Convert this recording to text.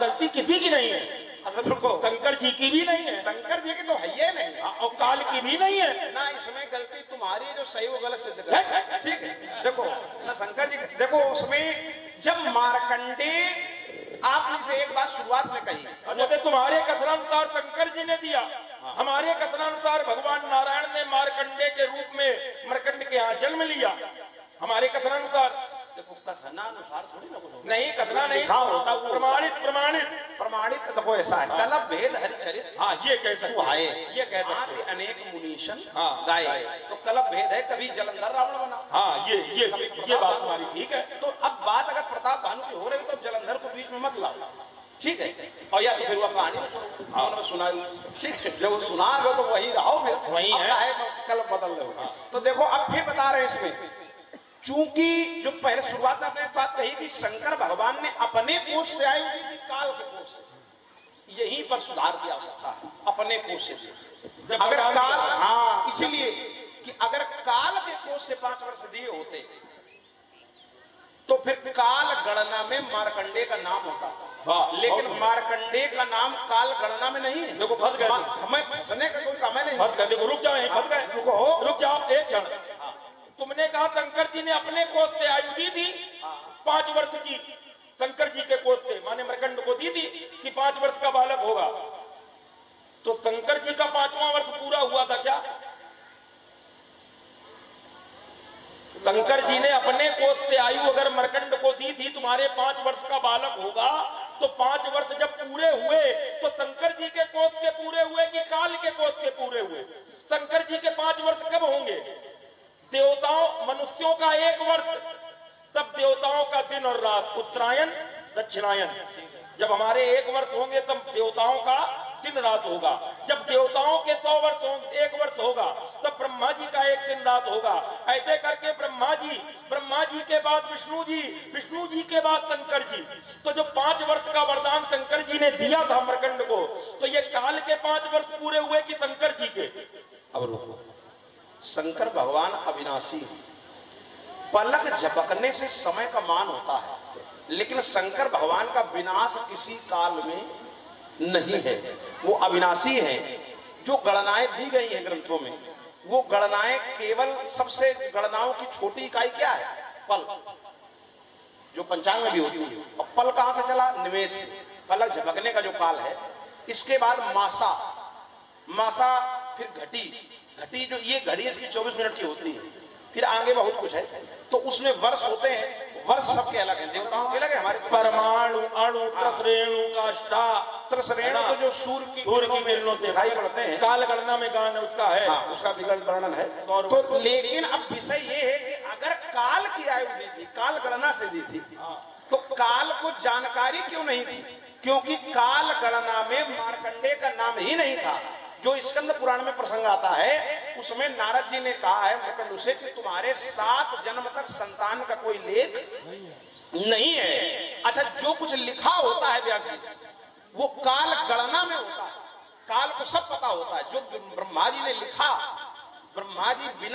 गलती किसी की नहीं है। अच्छा रुको, शंकर जी की भी नहीं है, शंकर जी की तो है ही नहीं, और काल की भी नहीं है ना। इसमें गलती तुम्हारी है जो सही वो गलत सिद्ध कर, ठीक है। देखो ना शंकर जी, देखो उसमें जब मार्कंडे, आपने से एक बात शुरुआत में कही, जैसे तुम्हारे कथनानुसार शंकर जी ने दिया, हमारे कथनानुसार भगवान नारायण ने मार्कंडे के रूप में मरकंड के यहाँ जन्म लिया। हमारे कथनानुसार, देखो कथनानुसार थोड़ी ना कुछ नहीं कथना नहीं लिखा होता, वो प्रमाणित प्रमाणित प्रमाणित। देखो ऐसा है, कलप भेद हरिचरित, हाँ ये कह सकते सुहाए, ये कह सकते आदि अनेक मुनीशन हाँ। गाए। तो कलप भेद है, कभी जलंधर रावण बना, हाँ ये बात तुम्हारी ठीक है। तो अब बात अगर प्रताप भानु की हो रही तो जलंधर को बीच में मत लाओ, ठीक है। और या तो फिर वह कहानी सुनो, हाँ सुना, ठीक है। जब सुनाओगे तो वही रहो, फिर वही है, कलप बदल रहे हो। तो देखो अब फिर बता रहे इसमें, चूंकि जो पहले शुरुआत में आपने बात कही कि शंकर भगवान ने अपने कोष से आयु दी थी, काल के कोष से, यहीं पर सुधार की आवश्यकता है। अपने कोष से अगर काल, हाँ इसीलिए कि अगर काल के कोष से 5 वर्ष दिए होते तो फिर काल गणना में मार्कंडे का नाम होता, हाँ, लेकिन मार्कंडे का नाम काल गणना में नहीं है। देखो फंस गए, हमें फंसने का कोई काम नहीं, फंस गए। देखो रुक जाओ, फंस गए, रुको, रुक जाओ एक क्षण। तुमने कहा शंकर जी ने अपने कोष से आयु दी थी 5 वर्ष की, शंकर जी के कोष से माने मरकंड को दी थी कि 5 वर्ष का बालक होगा। तो शंकर जी का 5वां वर्ष पूरा हुआ था क्या? शंकर जी ने अपने कोष से आयु अगर मरकंड को दी थी, तुम्हारे 5 वर्ष का बालक होगा, तो 5 वर्ष जब पूरे हुए तो शंकर जी के कोष के पूरे हुए कि काल के कोष के पूरे हुए? शंकर जी के 5 वर्ष कब होंगे? देवताओं मनुष्यों का 1 वर्ष, तब देवताओं का दिन और रात, उत्तरायण दक्षिणायन। जब हमारे 1 वर्ष होंगे तब देवताओं का दिन रात होगा। जब देवताओं के 100 वर्ष होंगे, 1 वर्ष होगा, तब ब्रह्मा जी का 1 दिन रात होगा। ऐसे करके ब्रह्मा जी के बाद विष्णु जी के बाद शंकर जी। तो जो 5 वर्ष का वरदान शंकर जी ने दिया था मरकंड को, तो ये काल के 5 वर्ष पूरे हुए कि शंकर जी के? अब रुको, शंकर भगवान अविनाशी, पलक झपकने से समय का मान होता है, लेकिन शंकर भगवान का विनाश किसी काल में नहीं है। वो अविनाशी है। जो गणनाएं दी गई हैं ग्रंथों में, वो गणनाएं केवल, सबसे गणनाओं की छोटी इकाई क्या है? पल, जो पंचांग में भी होती है। और पल कहां से चला? निमेष, पलक झपकने का जो काल है। इसके बाद मासा, फिर घटी जो ये घड़ी इसकी 24 मिनट की होती है। फिर आगे बहुत कुछ है, तो उसमें वर्ष होते हैं। वर्ष सबके अलग हैं, देवताओं के अलग है, हमारे परमाणु, अणु, त्रसरेणु, काष्ठा, त्रसरेणु तो जो सूर्य की किरणों से दिखाई पड़ते हैं, काल गणना में गान उसका है, हाँ, उसका विगत वर्णन है। तो लेकिन अब विषय ये है कि अगर काल की आयु दी थी, काल गणना से दी थी, तो काल को जानकारी क्यों नहीं थी? क्योंकि काल गणना में मार्कंडे का नाम ही नहीं था। जो स्कंद पुराण में प्रसंग आता है, उसमें नारद जी ने कहा है मरकंड से कि तुम्हारे 7 जन्म तक संतान का कोई लेख नहीं है। अच्छा, जो कुछ लिखा होता है व्यास जी, वो काल गणना में होता है। काल को सब पता होता है। जो ब्रह्मा जी ने लिखा, ब्रह्मा जी बिना